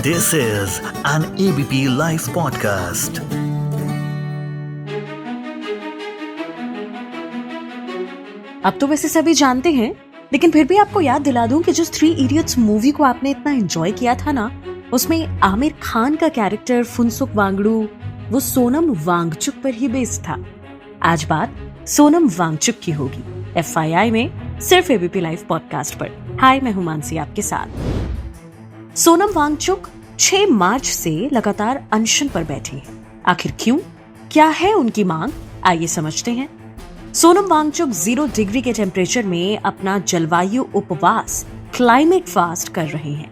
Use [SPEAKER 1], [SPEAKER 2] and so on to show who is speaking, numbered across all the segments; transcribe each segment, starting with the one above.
[SPEAKER 1] This is an ABP Life podcast.
[SPEAKER 2] अब तो वैसे सभी जानते हैं, लेकिन फिर भी आपको याद दिला दूं कि जिस 3 इडियट्स मूवी को आपने इतना एंजॉय किया था ना, उसमें आमिर खान का कैरेक्टर फुनसुक वांगडू वो सोनम वांगचुक पर ही बेस्ड था। आज बात सोनम वांगचुक की होगी FYI में, सिर्फ ABP लाइव पॉडकास्ट पर। हाय, मैं हूं मानसी आपके साथ। सोनम वांगचुक 6 मार्च से लगातार अनशन पर बैठी हैं। आखिर क्यों? क्या है उनकी मांग? आइए समझते हैं। सोनम वांगचुक 0 डिग्री के टेम्परेचर में अपना जलवायु उपवास क्लाइमेट फास्ट कर रहे हैं।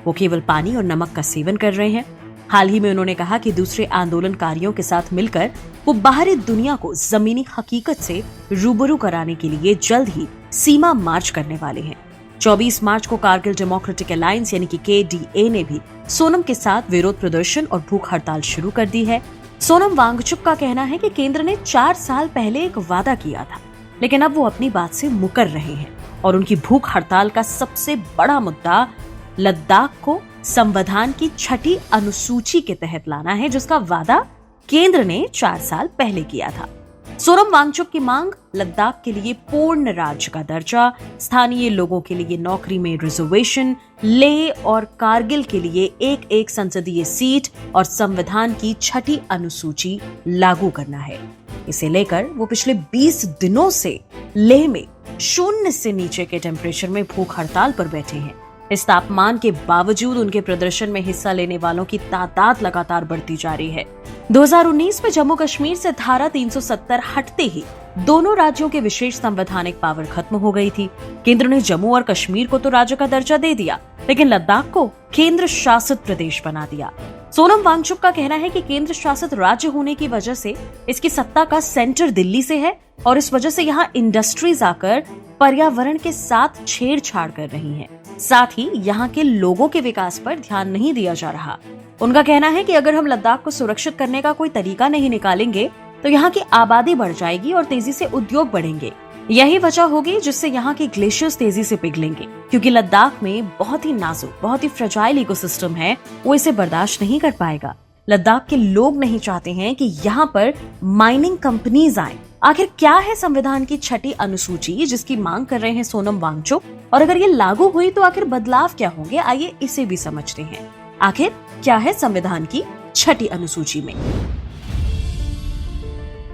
[SPEAKER 2] वो केवल पानी और नमक का सेवन कर रहे हैं। हाल ही में उन्होंने कहा कि दूसरे आंदोलनकारियों के साथ मिलकर वो बाहरी दुनिया को जमीनी हकीकत से रूबरू कराने के लिए जल्द ही सीमा मार्च करने वाले हैं। 24 मार्च को कारगिल डेमोक्रेटिक अलायंस यानी कि KDA ने भी सोनम के साथ विरोध प्रदर्शन और भूख हड़ताल शुरू कर दी है। सोनम वांगचुक का कहना है कि केंद्र ने 4 साल पहले एक वादा किया था, लेकिन अब वो अपनी बात से मुकर रहे हैं और उनकी भूख हड़ताल का सबसे बड़ा मुद्दा लद्दाख को संविधान की 6ठी अनुसूची के तहत लाना है, जिसका वादा केंद्र ने 4 साल पहले किया था। सोनम वांगचुक की मांग लद्दाख के लिए पूर्ण राज्य का दर्जा, स्थानीय लोगों के लिए नौकरी में रिजर्वेशन, लेह और कारगिल के लिए एक संसदीय सीट और संविधान की 6ठी अनुसूची लागू करना है। इसे लेकर वो पिछले 20 दिनों से लेह में 0 से नीचे के टेम्परेचर में भूख हड़ताल पर बैठे हैं। इस तापमान के बावजूद उनके प्रदर्शन में हिस्सा लेने वालों की तादाद लगातार बढ़ती जा रही है। 2019 में जम्मू कश्मीर से धारा 370 हटते ही दोनों राज्यों के विशेष संवैधानिक पावर खत्म हो गई थी। केंद्र ने जम्मू और कश्मीर को तो राज्य का दर्जा दे दिया, लेकिन लद्दाख को केंद्र शासित प्रदेश बना दिया। सोनम वांगचुक का कहना है कि केंद्र शासित राज्य होने की वजह से इसकी सत्ता का सेंटर दिल्ली से है और इस वजह से यहाँ इंडस्ट्रीज आकर पर्यावरण के साथ छेड़छाड़ कर रही हैं। साथ ही यहाँ के लोगों के विकास पर ध्यान नहीं दिया जा रहा। उनका कहना है कि अगर हम लद्दाख को सुरक्षित करने का कोई तरीका नहीं निकालेंगे तो यहाँ की आबादी बढ़ जाएगी और तेजी से उद्योग बढ़ेंगे। यही वजह होगी जिससे यहाँ के ग्लेशियर्स तेजी से पिघलेंगे, क्योंकि लद्दाख में बहुत ही नाजुक, बहुत ही फ्रेजाइल इकोसिस्टम है, वो इसे बर्दाश्त नहीं कर पाएगा। लद्दाख के लोग नहीं चाहते हैं कि यहाँ पर माइनिंग कंपनीज आए। आखिर क्या है संविधान की 6ठी अनुसूची जिसकी मांग कर रहे हैं सोनम वांगचुक, और अगर ये लागू हुई तो आखिर बदलाव क्या होंगे? आइए इसे भी समझते हैं। आखिर क्या है संविधान की 6ठी अनुसूची में?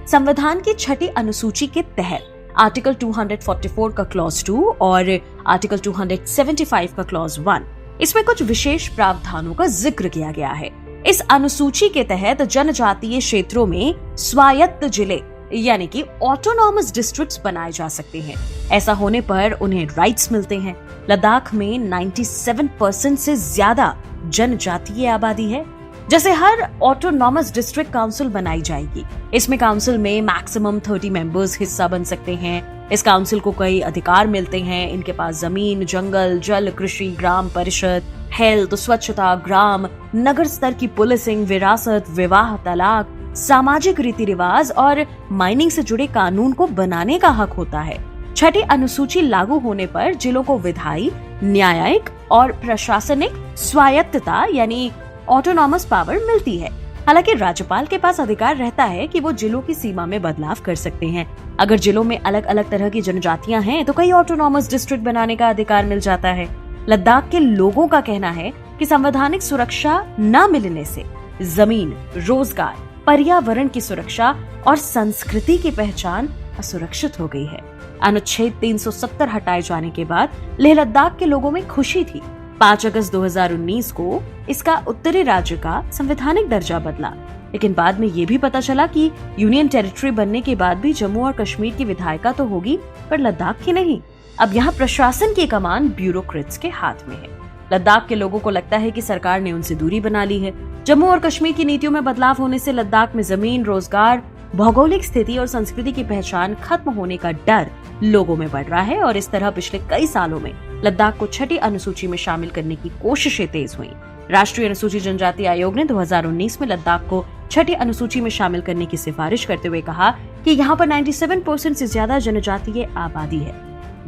[SPEAKER 2] संविधान की 6ठी अनुसूची के तहत आर्टिकल 244 का क्लॉज 2 और आर्टिकल 275 का क्लॉज 1, इसमें कुछ विशेष प्रावधानों का जिक्र किया गया है। इस अनुसूची के तहत जनजातीय क्षेत्रों में स्वायत्त जिले यानी कि ऑटोनॉमस डिस्ट्रिक्ट्स बनाए जा सकते हैं। ऐसा होने पर उन्हें राइट्स मिलते हैं। लद्दाख में 97% से ज्यादा जनजातीय आबादी है। जैसे हर ऑटोनॉमस डिस्ट्रिक्ट काउंसिल बनाई जाएगी। इसमें काउंसिल में मैक्सिमम 30 मेंबर्स हिस्सा बन सकते हैं। इस काउंसिल को कई अधिकार मिलते हैं। इनके पास जमीन, जंगल, जल, कृषि, ग्राम परिषद, हेल्थ, स्वच्छता, ग्राम, नगर स्तर की पुलिसिंग, विरासत, विवाह, तलाक, सामाजिक रीति रिवाज और माइनिंग से जुड़े कानून को बनाने का हक होता है। 6ठी अनुसूची लागू होने पर जिलों को विधायी, न्यायिक और प्रशासनिक स्वायत्तता यानी ऑटोनॉमस पावर मिलती है। हालांकि राज्यपाल के पास अधिकार रहता है कि वो जिलों की सीमा में बदलाव कर सकते हैं। अगर जिलों में अलग अलग तरह की जनजातियां हैं तो कई ऑटोनॉमस डिस्ट्रिक्ट बनाने का अधिकार मिल जाता है। लद्दाख के लोगों का कहना है कि संवैधानिक सुरक्षा न मिलने से जमीन, रोजगार, पर्यावरण की सुरक्षा और संस्कृति की पहचान असुरक्षित हो गई है। अनुच्छेद 370 हटाए जाने के बाद लेह लद्दाख के लोगों में खुशी थी। 5 अगस्त 2019 को इसका उत्तरी राज्य का संवैधानिक दर्जा बदला, लेकिन बाद में ये भी पता चला कि यूनियन टेरिटरी बनने के बाद भी जम्मू और कश्मीर की विधायिका तो होगी, पर लद्दाख की नहीं। अब यहाँ प्रशासन की कमान ब्यूरोक्रेट्स के हाथ में है। लद्दाख के लोगों को लगता है कि सरकार ने उनसे दूरी बना ली है। जम्मू और कश्मीर की नीतियों में बदलाव होने से लद्दाख में जमीन, रोजगार, भौगोलिक स्थिति और संस्कृति की पहचान खत्म होने का डर लोगों में बढ़ रहा है और इस तरह पिछले कई सालों में लद्दाख को 6ठी अनुसूची में शामिल करने की कोशिशें तेज हुई। राष्ट्रीय अनुसूचित जनजाति आयोग ने 2019 में लद्दाख को 6ठी अनुसूची में शामिल करने की सिफारिश करते हुए कहा कि यहाँ पर 97% से ज्यादा जनजातीय आबादी है।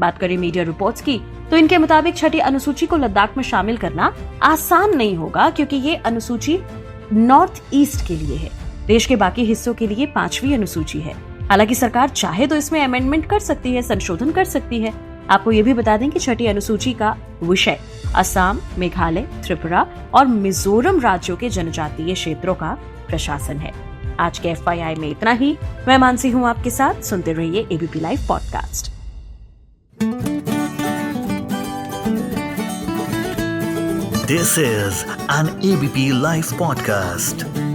[SPEAKER 2] बात करें मीडिया रिपोर्ट्स की, तो इनके मुताबिक छठी अनुसूची को लद्दाख में शामिल करना आसान नहीं होगा, क्योंकि ये अनुसूची नॉर्थ ईस्ट के लिए है। देश के बाकी हिस्सों के लिए 5वीं अनुसूची है। हालांकि सरकार चाहे तो इसमें अमेंडमेंट कर सकती है, संशोधन कर सकती है। आपको ये भी बता दें कि छठी अनुसूची का विषय असम, मेघालय, त्रिपुरा और मिजोरम राज्यों के जनजातीय क्षेत्रों का प्रशासन है। आज के FYI में इतना ही। मैं मानसी हूँ आपके साथ। सुनते रहिए ABP live podcast.
[SPEAKER 1] This is an ABP Life podcast.